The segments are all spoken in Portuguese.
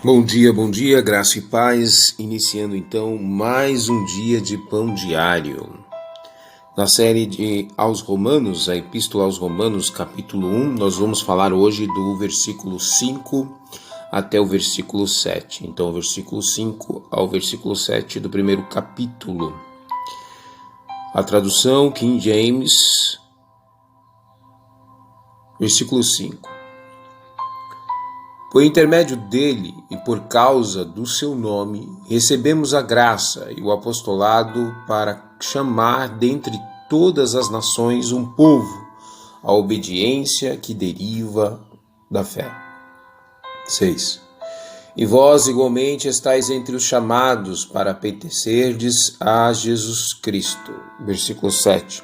Bom dia, graça e paz, iniciando então mais um dia de pão diário. Na série de aos Romanos, a Epístola aos Romanos, capítulo 1, nós vamos falar hoje do versículo 5 até o versículo 7. Então, o versículo 5 ao versículo 7 do primeiro capítulo. A tradução King James, versículo 5. Por intermédio dele e por causa do seu nome, recebemos a graça e o apostolado para chamar dentre todas as nações um povo à obediência que deriva da fé. 6. E vós igualmente estáis entre os chamados para pertencerdes a Jesus Cristo. Versículo 7.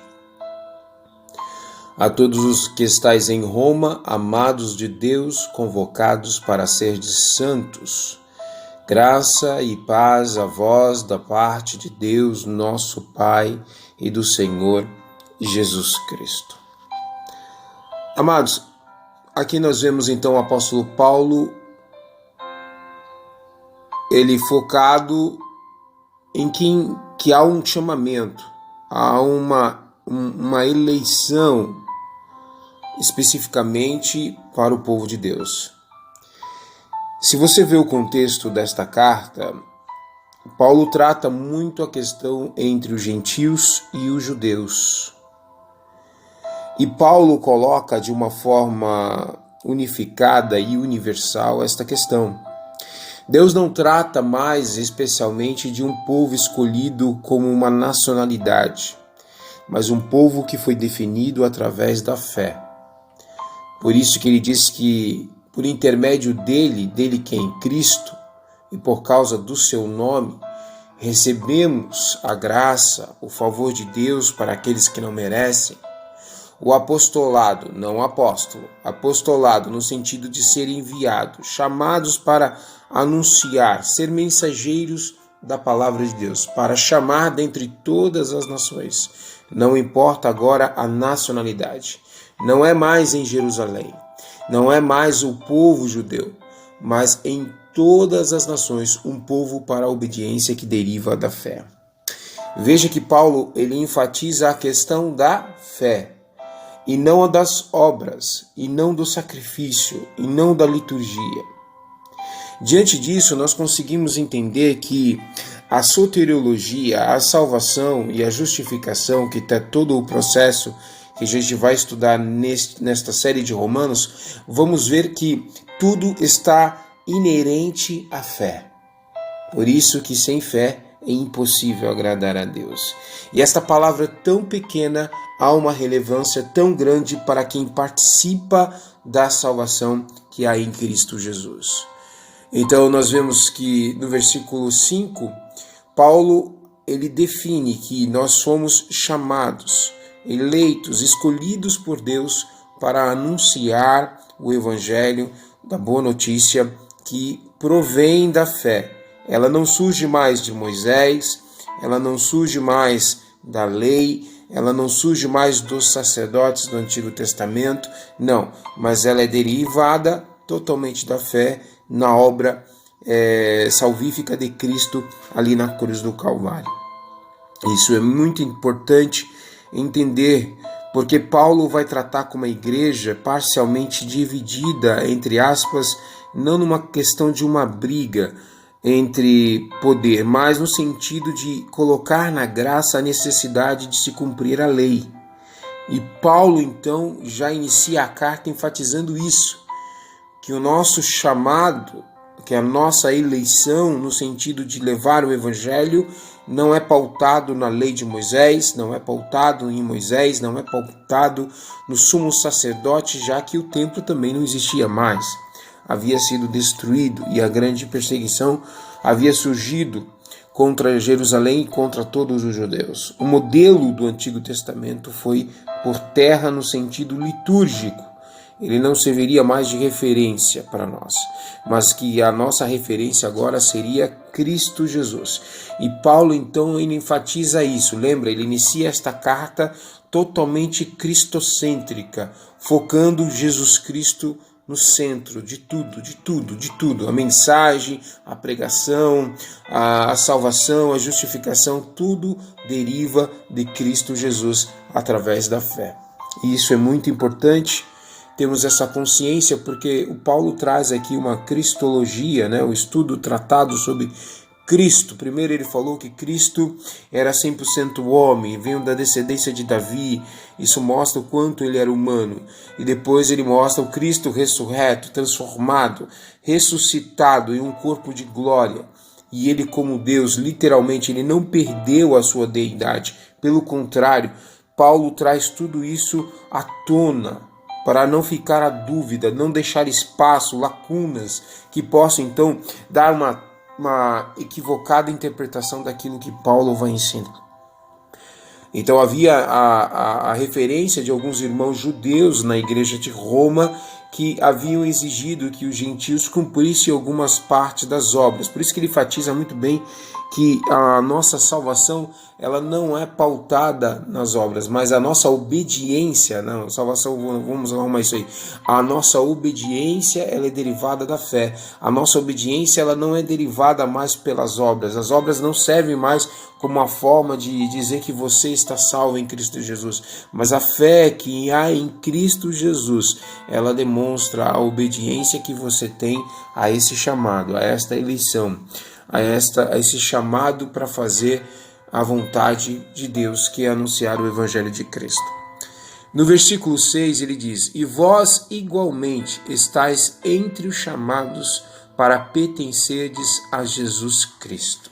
A todos os que estáis em Roma, amados de Deus, convocados para serdes santos, graça e paz a vós da parte de Deus, nosso Pai, e do Senhor Jesus Cristo. Amados, aqui nós vemos então o apóstolo Paulo, ele focado em que há um chamamento, há uma eleição, especificamente para o povo de Deus. Se você vê o contexto desta carta, Paulo trata muito a questão entre os gentios e os judeus. E Paulo coloca de uma forma unificada e universal esta questão. Deus não trata mais especialmente de um povo escolhido como uma nacionalidade, mas um povo que foi definido através da fé. Por isso que ele diz que, por intermédio dele que é em Cristo, e por causa do seu nome, recebemos a graça, o favor de Deus para aqueles que não merecem, o apostolado, não apóstolo, apostolado no sentido de ser enviado, chamados para anunciar, ser mensageiros da palavra de Deus, para chamar dentre todas as nações. Não importa agora a nacionalidade. Não é mais em Jerusalém, não é mais o povo judeu, mas em todas as nações um povo para a obediência que deriva da fé. Veja que Paulo ele enfatiza a questão da fé, e não a das obras, e não do sacrifício, e não da liturgia. Diante disso, nós conseguimos entender que a soteriologia, a salvação e a justificação, que está todo o processo que a gente vai estudar nesta série de Romanos, vamos ver que tudo está inerente à fé. Por isso que sem fé é impossível agradar a Deus. E esta palavra tão pequena há uma relevância tão grande para quem participa da salvação que há em Cristo Jesus. Então nós vemos que no versículo 5, Paulo ele define que nós somos chamados, eleitos, escolhidos por Deus para anunciar o evangelho da boa notícia que provém da fé. Ela não surge mais de Moisés, ela não surge mais da lei, ela não surge mais dos sacerdotes do Antigo Testamento, não, mas ela é derivada totalmente da fé na obra salvífica de Cristo ali na cruz do Calvário. Isso é muito importante entender, porque Paulo vai tratar com uma igreja parcialmente dividida, entre aspas, não numa questão de uma briga entre poder, mas no sentido de colocar na graça a necessidade de se cumprir a lei. E Paulo, então, já inicia a carta enfatizando isso, que o nosso chamado, que a nossa eleição no sentido de levar o evangelho não é pautado na lei de Moisés, não é pautado em Moisés, não é pautado no sumo sacerdote, já que o templo também não existia mais. Havia sido destruído e a grande perseguição havia surgido contra Jerusalém e contra todos os judeus. O modelo do Antigo Testamento foi por terra no sentido litúrgico. Ele não serviria mais de referência para nós, mas que a nossa referência agora seria Cristo Jesus. E Paulo, então, ele enfatiza isso. Lembra, ele inicia esta carta totalmente cristocêntrica, focando Jesus Cristo no centro de tudo. A mensagem, a pregação, a salvação, a justificação, tudo deriva de Cristo Jesus através da fé. E isso é muito importante, temos essa consciência, porque o Paulo traz aqui uma cristologia, o estudo tratado sobre Cristo. Primeiro ele falou que Cristo era 100% homem, veio da descendência de Davi, isso mostra o quanto ele era humano. E depois ele mostra o Cristo ressurreto, transformado, ressuscitado em um corpo de glória. E ele, como Deus, literalmente, ele não perdeu a sua deidade. Pelo contrário, Paulo traz tudo isso à tona, para não ficar a dúvida, não deixar espaço, lacunas, que possam então dar uma equivocada interpretação daquilo que Paulo vai ensinar. Então havia a referência de alguns irmãos judeus na igreja de Roma que haviam exigido que os gentios cumprissem algumas partes das obras. Por isso que ele enfatiza muito bem que a nossa salvação ela não é pautada nas obras, mas a nossa obediência, não, salvação, vamos arrumar isso aí, a nossa obediência ela é derivada da fé, a nossa obediência ela não é derivada mais pelas obras, as obras não servem mais como uma forma de dizer que você está salvo em Cristo Jesus, mas a fé que há em Cristo Jesus, ela demonstra a obediência que você tem a esse chamado, a esta eleição, a esse chamado para fazer a vontade de Deus, que é anunciar o Evangelho de Cristo. No versículo 6 ele diz: e vós igualmente estáis entre os chamados para pertencerdes a Jesus Cristo.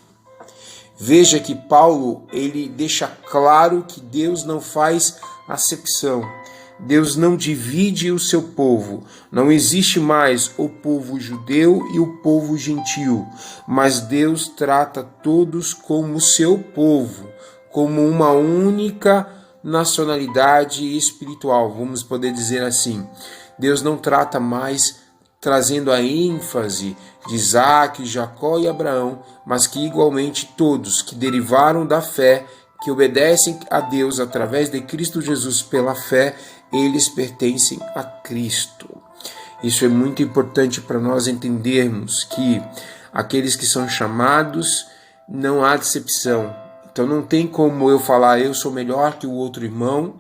Veja que Paulo ele deixa claro que Deus não faz acepção. Deus não divide o seu povo, não existe mais o povo judeu e o povo gentil, mas Deus trata todos como seu povo, como uma única nacionalidade espiritual, vamos poder dizer assim. Deus não trata mais trazendo a ênfase de Isaac, Jacó e Abraão, mas que igualmente todos que derivaram da fé, que obedecem a Deus através de Cristo Jesus pela fé, eles pertencem a Cristo. Isso é muito importante para nós entendermos que aqueles que são chamados, não há decepção. Então não tem como eu falar, eu sou melhor que o outro irmão,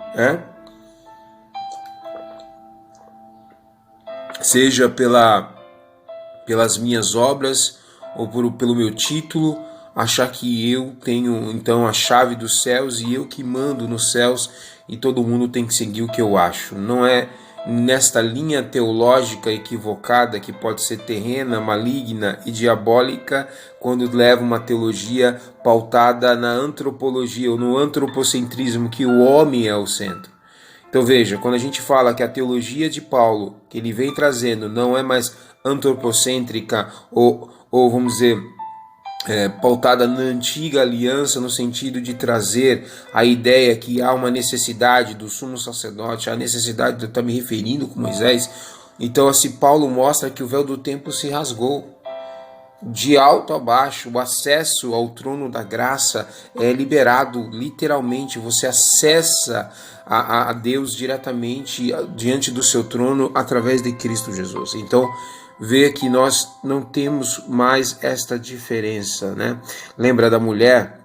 seja pelas minhas obras ou pelo meu título, achar que eu tenho então a chave dos céus e eu que mando nos céus e todo mundo tem que seguir o que eu acho. Não é nesta linha teológica equivocada que pode ser terrena, maligna e diabólica quando leva uma teologia pautada na antropologia ou no antropocentrismo, que o homem é o centro. Então veja, quando a gente fala que a teologia de Paulo, que ele vem trazendo, não é mais antropocêntrica ou vamos dizer, pautada na antiga aliança, no sentido de trazer a ideia que há uma necessidade do sumo sacerdote, a necessidade de eu estar me referindo com Moisés. Então assim, Paulo mostra que o véu do templo se rasgou. De alto a baixo, o acesso ao trono da graça é liberado, literalmente, você acessa a Deus diretamente diante do seu trono através de Cristo Jesus. Então, vê que nós não temos mais esta diferença, né? Lembra da mulher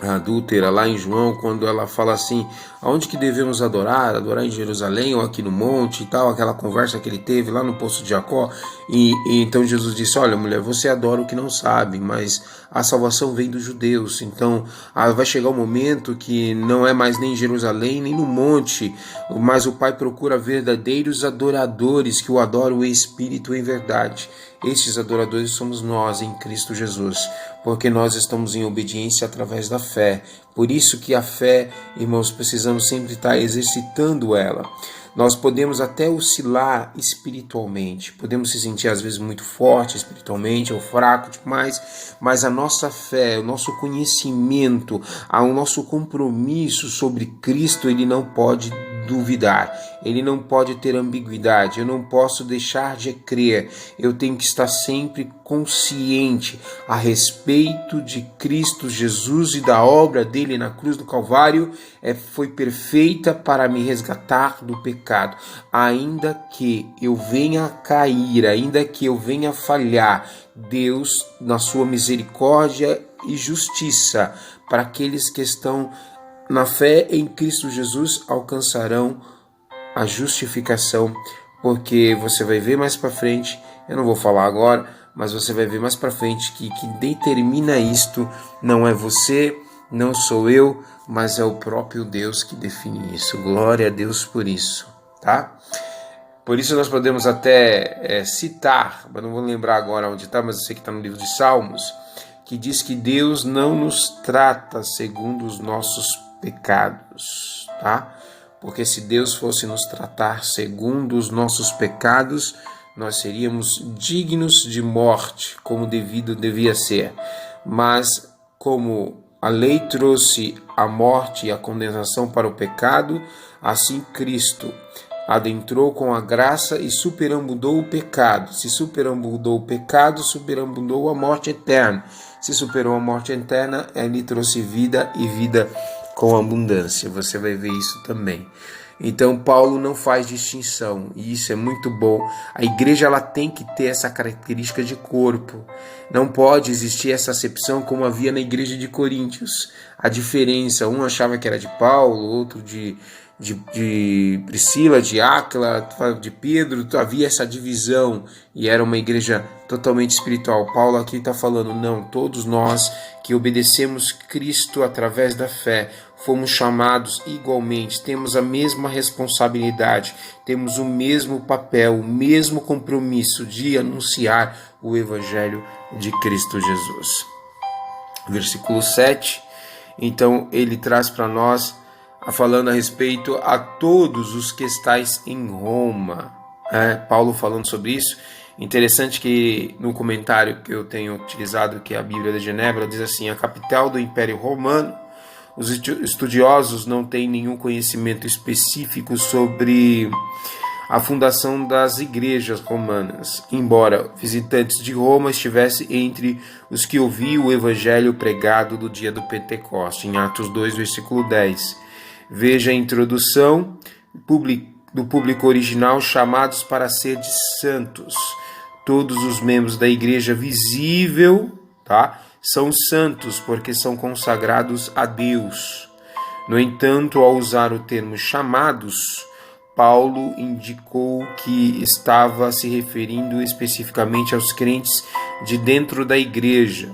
adúltera lá em João, quando ela fala assim, aonde que devemos adorar em Jerusalém ou aqui no monte e tal, aquela conversa que ele teve lá no poço de Jacó, e então Jesus disse, olha mulher, você adora o que não sabe, mas a salvação vem dos judeus, então vai chegar um momento que não é mais nem em Jerusalém, nem no monte, mas o Pai procura verdadeiros adoradores que o adoram em espírito e em verdade. Estes adoradores somos nós em Cristo Jesus, porque nós estamos em obediência através da fé. Por isso que a fé, irmãos, precisamos sempre estar exercitando ela. Nós podemos até oscilar espiritualmente, podemos se sentir às vezes muito forte espiritualmente ou fraco demais, mas a nossa fé, o nosso conhecimento, o nosso compromisso sobre Cristo, ele não pode duvidar, ele não pode ter ambiguidade, eu não posso deixar de crer, eu tenho que estar sempre consciente a respeito de Cristo Jesus e da obra dele na cruz do Calvário, foi perfeita para me resgatar do pecado. Ainda que eu venha a cair, ainda que eu venha a falhar, Deus, na sua misericórdia e justiça, para aqueles que estão na fé em Cristo Jesus, alcançarão a justificação, porque você vai ver mais para frente, eu não vou falar agora, mas você vai ver mais para frente que determina isto não é você, não sou eu, mas é o próprio Deus que define isso. Glória a Deus por isso, tá? Por isso nós podemos até citar, mas não vou lembrar agora onde está, mas eu sei que está no livro de Salmos, que diz que Deus não nos trata segundo os nossos pecados, tá? Porque se Deus fosse nos tratar segundo os nossos pecados, nós seríamos dignos de morte, como devia ser. Mas como a lei trouxe a morte e a condenação para o pecado, assim Cristo adentrou com a graça e superabundou o pecado. Se superabundou o pecado, superabundou a morte eterna. Se superou a morte eterna, ele trouxe vida e vida com abundância. Você vai ver isso também. Então Paulo não faz distinção, e isso é muito bom. A igreja ela tem que ter essa característica de corpo. Não pode existir essa acepção como havia na igreja de Coríntios. A diferença, um achava que era de Paulo, outro de Priscila, de Áquila, de Pedro, havia essa divisão e era uma igreja totalmente espiritual. Paulo aqui está falando, não, todos nós que obedecemos Cristo através da fé, fomos chamados igualmente, temos a mesma responsabilidade, temos o mesmo papel, o mesmo compromisso de anunciar o Evangelho de Cristo Jesus. Versículo 7, então ele traz para nós, falando a respeito a todos os que estáis em Roma. Paulo falando sobre isso. Interessante que no comentário que eu tenho utilizado, que é a Bíblia de Genebra, diz assim, a capital do Império Romano. Os estudiosos não têm nenhum conhecimento específico sobre a fundação das igrejas romanas, embora visitantes de Roma estivessem entre os que ouviam o evangelho pregado do dia do Pentecoste, em Atos 2, versículo 10. Veja a introdução do público original, chamados para ser de santos. Todos os membros da igreja visível, tá? São santos porque são consagrados a Deus. No entanto, ao usar o termo chamados, Paulo indicou que estava se referindo especificamente aos crentes de dentro da igreja.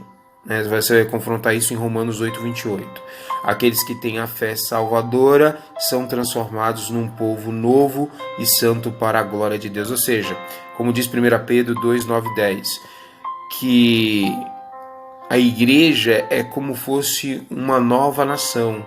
Você vai confrontar isso em Romanos 8, 28. Aqueles que têm a fé salvadora são transformados num povo novo e santo para a glória de Deus. Ou seja, como diz 1 Pedro 2, 9 e 10, que a igreja é como fosse uma nova nação,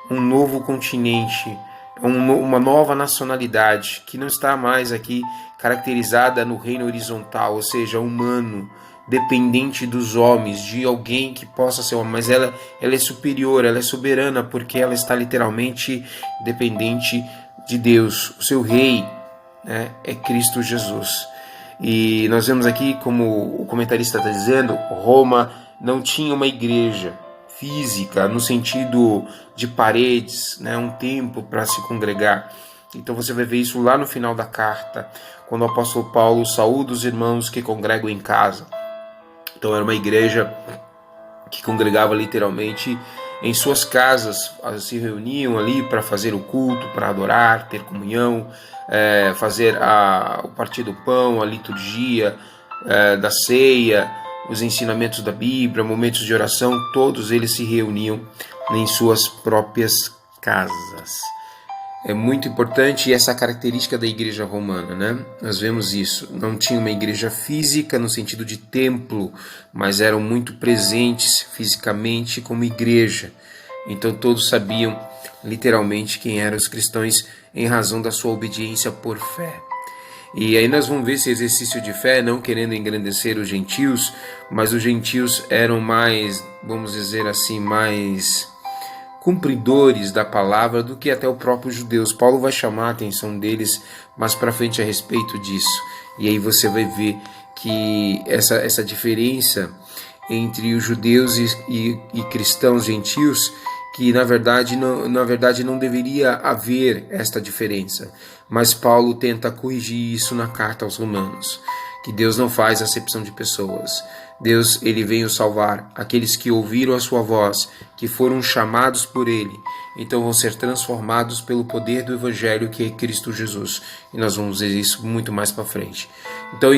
um novo continente, uma nova nacionalidade, que não está mais aqui caracterizada no reino horizontal, ou seja, humano, dependente dos homens, de alguém que possa ser homem, mas ela é superior, ela é soberana, porque ela está literalmente dependente de Deus. O seu rei, né, é Cristo Jesus. E nós vemos aqui, como o comentarista está dizendo, Roma não tinha uma igreja física, no sentido de paredes, né, um templo para se congregar. Então você vai ver isso lá no final da carta, quando o apóstolo Paulo saúda os irmãos que congregam em casa. Então era uma igreja que congregava literalmente em suas casas, se reuniam ali para fazer o culto, para adorar, ter comunhão, fazer o partir do pão, a liturgia da ceia, os ensinamentos da Bíblia, momentos de oração, todos eles se reuniam em suas próprias casas. É muito importante essa característica da igreja romana, né? Nós vemos isso. Não tinha uma igreja física no sentido de templo, mas eram muito presentes fisicamente como igreja. Então todos sabiam literalmente quem eram os cristãos em razão da sua obediência por fé. E aí nós vamos ver esse exercício de fé, não querendo engrandecer os gentios, mas os gentios eram mais, vamos dizer assim, mais cumpridores da palavra do que até o próprio judeus. Paulo vai chamar a atenção deles mais para frente a respeito disso. E aí você vai ver que essa diferença entre os judeus e cristãos gentios, que na verdade não deveria haver esta diferença. Mas Paulo tenta corrigir isso na carta aos Romanos, que Deus não faz acepção de pessoas. Deus, ele veio salvar aqueles que ouviram a sua voz, que foram chamados por ele, então vão ser transformados pelo poder do Evangelho, que é Cristo Jesus. E nós vamos ver isso muito mais para frente. Então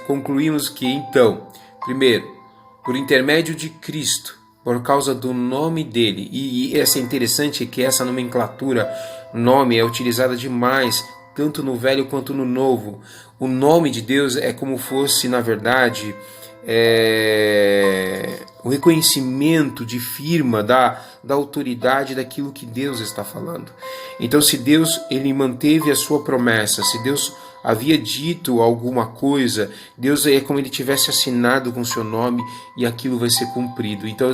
concluímos que então, primeiro, por intermédio de Cristo, por causa do nome dele, e essa é interessante que essa nomenclatura, nome, é utilizada demais, tanto no Velho quanto no Novo. O nome de Deus é como fosse, na verdade, o reconhecimento de firma da autoridade daquilo que Deus está falando. Então, se Deus ele manteve a sua promessa, se Deus havia dito alguma coisa, Deus é como ele tivesse assinado com o seu nome e aquilo vai ser cumprido. Então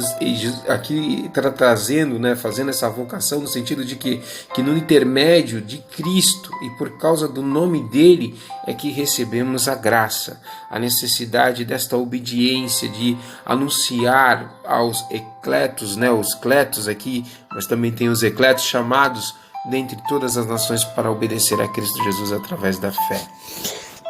aqui está trazendo, fazendo essa vocação no sentido de que no intermédio de Cristo e por causa do nome dele é que recebemos a graça, a necessidade desta obediência de anunciar aos ecletos, os cletos aqui, mas também tem os ecletos chamados dentre todas as nações para obedecer a Cristo Jesus através da fé.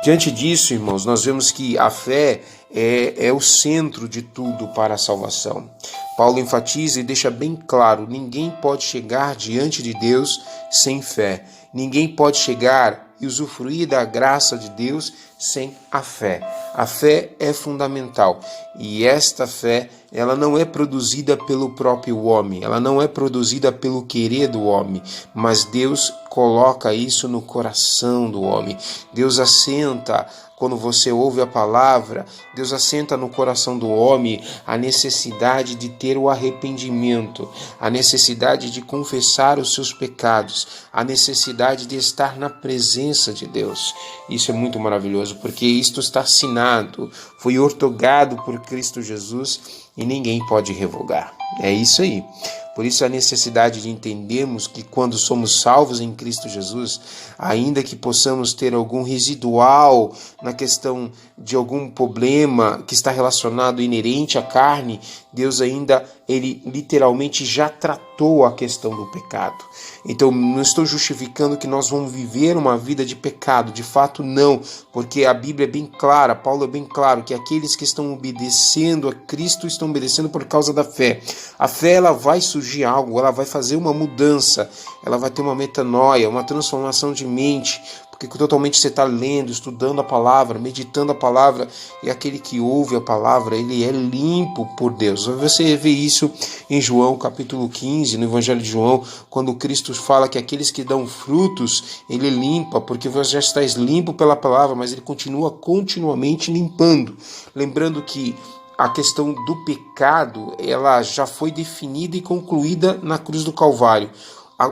Diante disso, irmãos, nós vemos que a fé é o centro de tudo para a salvação. Paulo enfatiza e deixa bem claro: ninguém pode chegar diante de Deus sem fé. Ninguém pode chegar e usufruir da graça de Deus sem a fé. A fé é fundamental e esta fé ela não é produzida pelo próprio homem, ela não é produzida pelo querer do homem, mas Deus coloca isso no coração do homem. Deus assenta, quando você ouve a palavra, Deus assenta no coração do homem a necessidade de ter o arrependimento, a necessidade de confessar os seus pecados, a necessidade de estar na presença de Deus. Isso é muito maravilhoso, porque isto está assinado, foi ortogado por Cristo Jesus e ninguém pode revogar. É isso aí. Por isso a necessidade de entendermos que quando somos salvos em Cristo Jesus, ainda que possamos ter algum residual na questão de algum problema que está relacionado inerente à carne, Deus ainda, ele literalmente já tratou a questão do pecado. Então não estou justificando que nós vamos viver uma vida de pecado, de fato não, porque a Bíblia é bem clara, Paulo é bem claro que aqueles que estão obedecendo a Cristo estão obedecendo por causa da fé. A fé ela vai surgir algo, ela vai fazer uma mudança, ela vai ter uma metanoia, uma transformação de mente, porque totalmente você está lendo, estudando a palavra, meditando a palavra, e aquele que ouve a palavra, ele é limpo por Deus. Você vê isso em João capítulo 15, no Evangelho de João, quando Cristo fala que aqueles que dão frutos, ele limpa, porque você já estás limpo pela palavra, mas ele continua continuamente limpando. Lembrando que a questão do pecado, ela já foi definida e concluída na cruz do Calvário.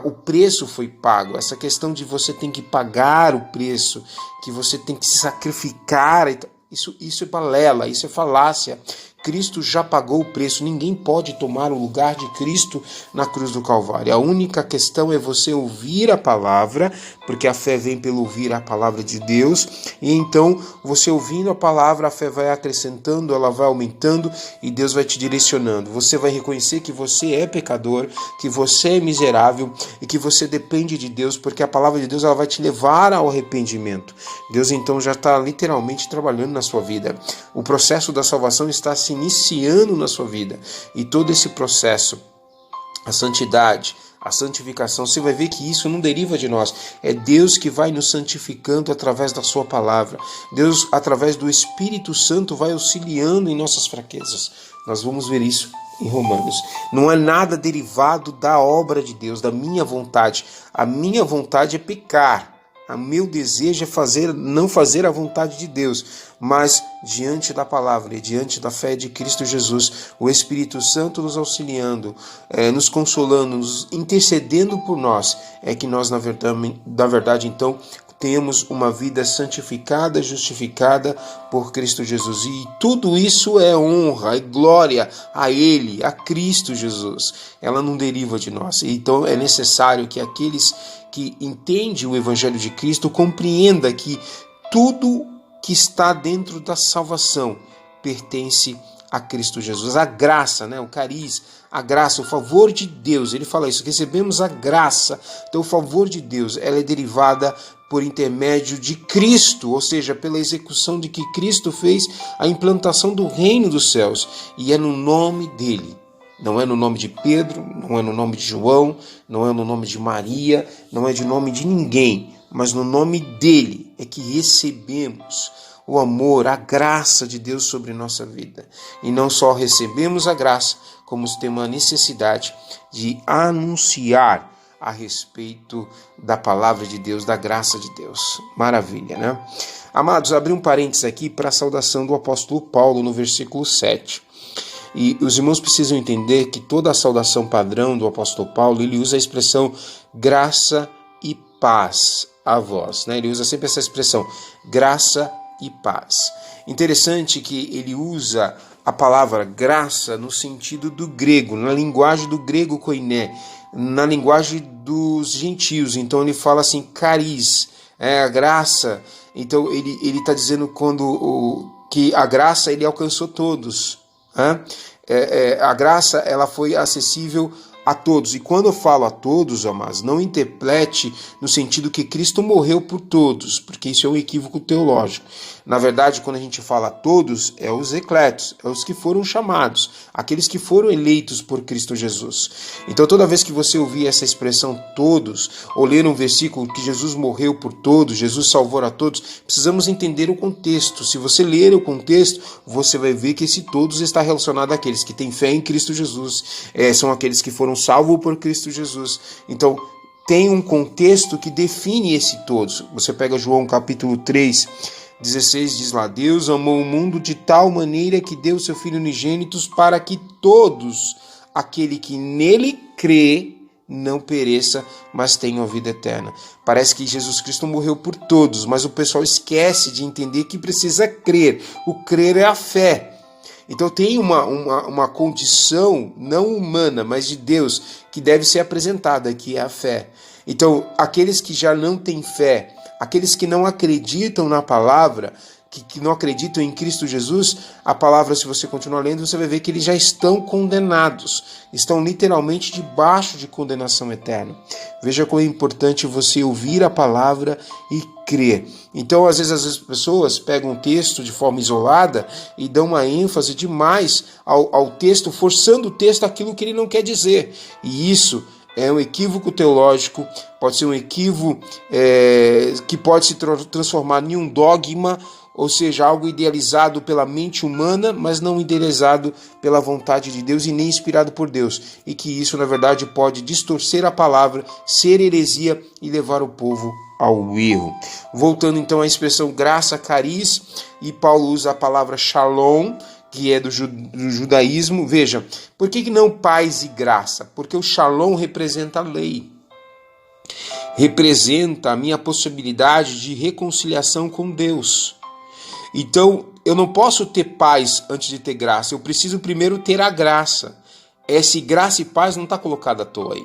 O preço foi pago, essa questão de você tem que pagar o preço, que você tem que se sacrificar, isso é balela, isso é falácia. Cristo já pagou o preço, ninguém pode tomar o lugar de Cristo na cruz do Calvário. A única questão é você ouvir a palavra, porque a fé vem pelo ouvir a palavra de Deus, e então você ouvindo a palavra, a fé vai acrescentando, ela vai aumentando e Deus vai te direcionando. Você vai reconhecer que você é pecador, que você é miserável e que você depende de Deus, porque a palavra de Deus ela vai te levar ao arrependimento. Deus então já está literalmente trabalhando na sua vida. O processo da salvação está se iniciando na sua vida, e todo esse processo, a santidade, a santificação, você vai ver que isso não deriva de nós, é Deus que vai nos santificando através da sua palavra. Deus, através do Espírito Santo, vai auxiliando em nossas fraquezas. Nós vamos ver isso em Romanos. Não é nada derivado da obra de Deus, da minha vontade. A minha vontade é pecar. O meu desejo é não fazer a vontade de Deus, mas diante da palavra e diante da fé de Cristo Jesus, o Espírito Santo nos auxiliando, nos consolando, nos intercedendo por nós, é que nós, na verdade, então, temos uma vida santificada, justificada por Cristo Jesus. E tudo isso é honra e glória a Ele, a Cristo Jesus. Ela não deriva de nós. Então é necessário que aqueles que entendem o Evangelho de Cristo compreendam que tudo que está dentro da salvação pertence a Cristo Jesus. A graça, o cariz, a graça, o favor de Deus, ele fala isso, recebemos a graça. Então o favor de Deus, ela é derivada por intermédio de Cristo, ou seja, pela execução de que Cristo fez a implantação do reino dos céus, e é no nome dele. Não é no nome de Pedro, não é no nome de João, não é no nome de Maria, não é de nome de ninguém, mas no nome dele é que recebemos o amor, a graça de Deus sobre nossa vida. E não só recebemos a graça, como temos a necessidade de anunciar a respeito da palavra de Deus, da graça de Deus. Maravilha, né? Amados, abri um parênteses aqui para a saudação do apóstolo Paulo no versículo 7. E os irmãos precisam entender que toda a saudação padrão do apóstolo Paulo, ele usa a expressão graça e paz a vós, né? Ele usa sempre essa expressão, graça e paz. Interessante que ele usa a palavra graça no sentido do grego, na linguagem do grego koiné, na linguagem dos gentios. Então ele fala assim, cariz, a graça. Então ele está dizendo que a graça ele alcançou todos. A graça ela foi acessível a todos. E quando eu falo a todos, amados, não interprete no sentido que Cristo morreu por todos, porque isso é um equívoco teológico. Na verdade, quando a gente fala a todos, é os ecletos, é os que foram chamados, aqueles que foram eleitos por Cristo Jesus. Então, toda vez que você ouvir essa expressão todos, ou ler um versículo que Jesus morreu por todos, Jesus salvou a todos, precisamos entender o contexto. Se você ler o contexto, você vai ver que esse todos está relacionado àqueles que têm fé em Cristo Jesus, são aqueles que foram salvos por Cristo Jesus. Então, tem um contexto que define esse todos. Você pega João capítulo 3, 16, diz lá, Deus amou o mundo de tal maneira que deu seu Filho unigênito para que todos, aquele que nele crê, não pereça, mas tenha a vida eterna. Parece que Jesus Cristo morreu por todos, mas o pessoal esquece de entender que precisa crer. O crer é a fé. Então tem uma condição não humana, mas de Deus, que deve ser apresentada, que é a fé. Então aqueles que já não têm fé, aqueles que não acreditam na palavra, que não acreditam em Cristo Jesus, a palavra, se você continuar lendo, você vai ver que eles já estão condenados, estão literalmente debaixo de condenação eterna. Veja como é importante você ouvir a palavra e crer. Então, às vezes as pessoas pegam um texto de forma isolada e dão uma ênfase demais ao texto, forçando o texto aquilo que ele não quer dizer. E isso é um equívoco teológico, pode ser um equívoco que pode se transformar em um dogma, ou seja, algo idealizado pela mente humana, mas não idealizado pela vontade de Deus e nem inspirado por Deus. E que isso, na verdade, pode distorcer a palavra, ser heresia e levar o povo ao erro. Voltando então à expressão graça, cariz, e Paulo usa a palavra shalom, que é do judaísmo. Veja, por que não paz e graça? Porque o shalom representa a lei. Representa a minha possibilidade de reconciliação com Deus. Então, eu não posso ter paz antes de ter graça. Eu preciso primeiro ter a graça. Essa graça e paz não está colocada à toa aí.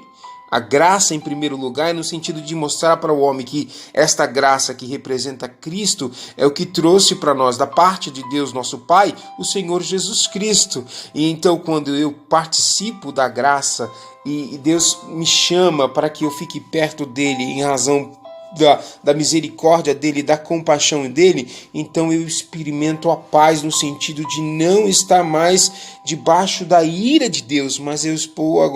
A graça, em primeiro lugar, é no sentido de mostrar para o homem que esta graça que representa Cristo é o que trouxe para nós, da parte de Deus, nosso Pai, o Senhor Jesus Cristo. E então, quando eu participo da graça e Deus me chama para que eu fique perto dele em razão da misericórdia dele, da compaixão dele, então eu experimento a paz no sentido de não estar mais debaixo da ira de Deus, mas eu estou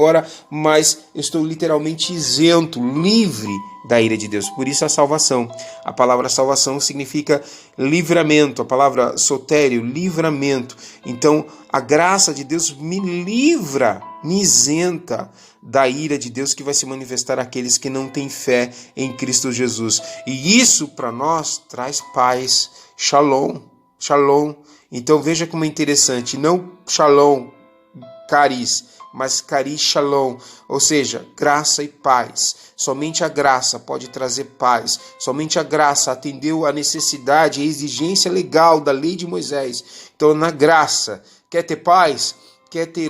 literalmente isento, livre da ira de Deus. Por isso a salvação. A palavra salvação significa livramento, a palavra sotério, livramento. Então a graça de Deus me livra, me isenta da ira de Deus que vai se manifestar àqueles que não têm fé em Cristo Jesus. E isso para nós traz paz, shalom, shalom. Então veja como é interessante, não shalom, cariz, mas cari shalom, ou seja, graça e paz. Somente a graça pode trazer paz. Somente a graça atendeu a necessidade e a exigência legal da lei de Moisés. Então, na graça, quer ter paz? Quer ter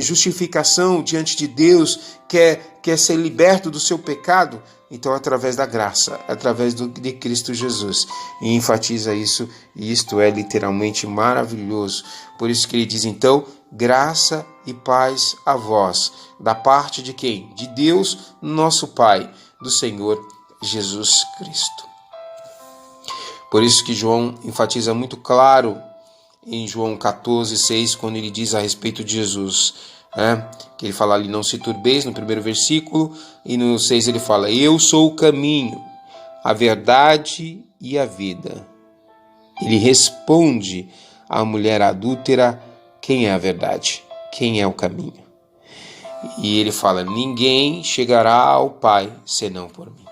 justificação diante de Deus? Quer ser liberto do seu pecado? Então, através da graça, através de Cristo Jesus. E enfatiza isso, e isto é literalmente maravilhoso. Por isso que ele diz, então, graça e paz a vós. Da parte de quem? De Deus, nosso Pai, do Senhor Jesus Cristo. Por isso que João enfatiza muito claro em João 14:6, quando ele diz a respeito de Jesus, que ele fala ali, não se turbeis, no primeiro versículo, e no 6 ele fala, eu sou o caminho, a verdade e a vida. Ele responde à mulher adúltera, quem é a verdade? Quem é o caminho? E ele fala, ninguém chegará ao Pai senão por mim.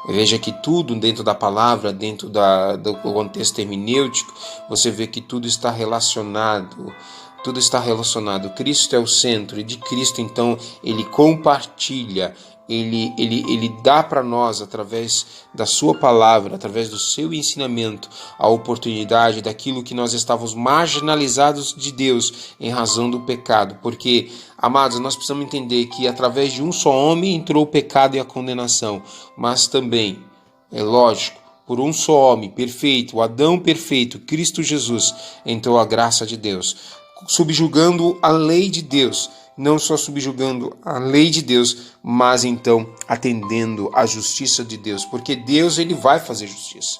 Veja que tudo dentro da palavra, dentro do contexto hermenêutico, você vê que tudo está relacionado. Tudo está relacionado. Cristo é o centro, e de Cristo, então, ele compartilha, ele dá para nós, através da sua palavra, através do seu ensinamento, a oportunidade daquilo que nós estávamos marginalizados de Deus em razão do pecado. Porque, amados, nós precisamos entender que através de um só homem entrou o pecado e a condenação, mas também, é lógico, por um só homem perfeito, o Adão perfeito, Cristo Jesus, entrou a graça de Deus, subjugando a lei de Deus, não só subjugando a lei de Deus, mas então atendendo à justiça de Deus, porque Deus, ele vai fazer justiça.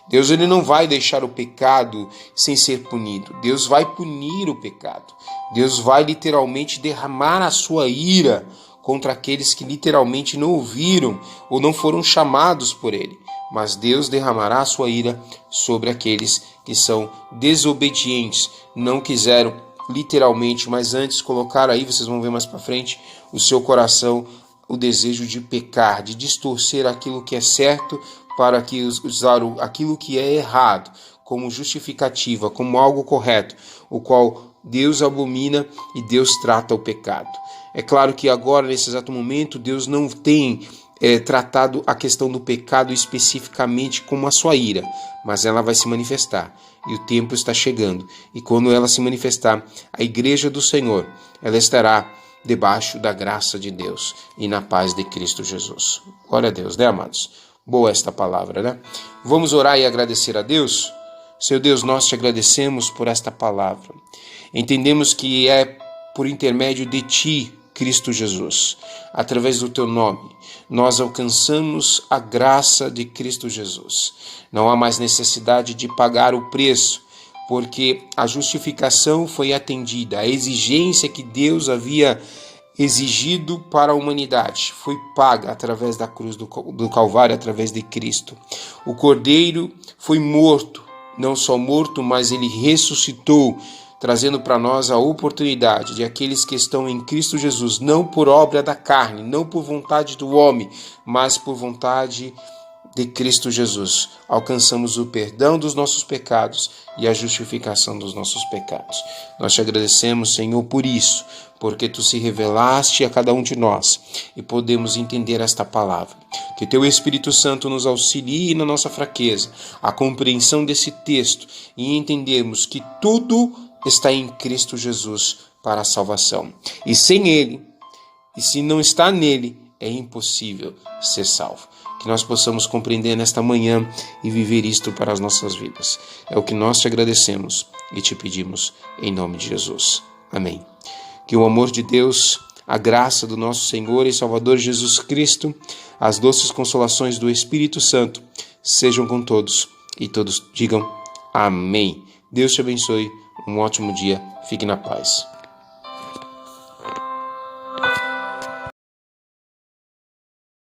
Deus, ele não vai deixar o pecado sem ser punido. Deus vai punir o pecado. Deus vai literalmente derramar a sua ira contra aqueles que literalmente não ouviram ou não foram chamados por ele. Mas Deus derramará a sua ira sobre aqueles que são desobedientes, não quiseram literalmente, mas antes colocar aí, vocês vão ver mais para frente, o seu coração, o desejo de pecar, de distorcer aquilo que é certo para que usar aquilo que é errado como justificativa, como algo correto, o qual Deus abomina e Deus trata o pecado. É claro que agora, nesse exato momento, Deus não tem tratado a questão do pecado especificamente como a sua ira, mas ela vai se manifestar e o tempo está chegando, e quando ela se manifestar, a igreja do Senhor, ela estará debaixo da graça de Deus e na paz de Cristo Jesus. Glória a Deus, né, amados? Boa esta palavra, né? Vamos orar e agradecer a Deus? Seu Deus, nós te agradecemos por esta palavra. Entendemos que é por intermédio de ti, Cristo Jesus, através do teu nome, nós alcançamos a graça de Cristo Jesus. Não há mais necessidade de pagar o preço, porque a justificação foi atendida, a exigência que Deus havia exigido para a humanidade foi paga através da cruz do Calvário, através de Cristo. O Cordeiro foi morto, não só morto, mas ele ressuscitou, trazendo para nós a oportunidade de aqueles que estão em Cristo Jesus, não por obra da carne, não por vontade do homem, mas por vontade de Cristo Jesus. Alcançamos o perdão dos nossos pecados e a justificação dos nossos pecados. Nós te agradecemos, Senhor, por isso, porque tu se revelaste a cada um de nós e podemos entender esta palavra. Que teu Espírito Santo nos auxilie na nossa fraqueza, a compreensão desse texto e entendermos que tudo está em Cristo Jesus para a salvação. E sem ele, e se não está nele, é impossível ser salvo. Que nós possamos compreender nesta manhã e viver isto para as nossas vidas. É o que nós te agradecemos e te pedimos em nome de Jesus. Amém. Que o amor de Deus, a graça do nosso Senhor e Salvador Jesus Cristo, as doces consolações do Espírito Santo sejam com todos e todos digam amém. Deus te abençoe. Um ótimo dia. Fique na paz.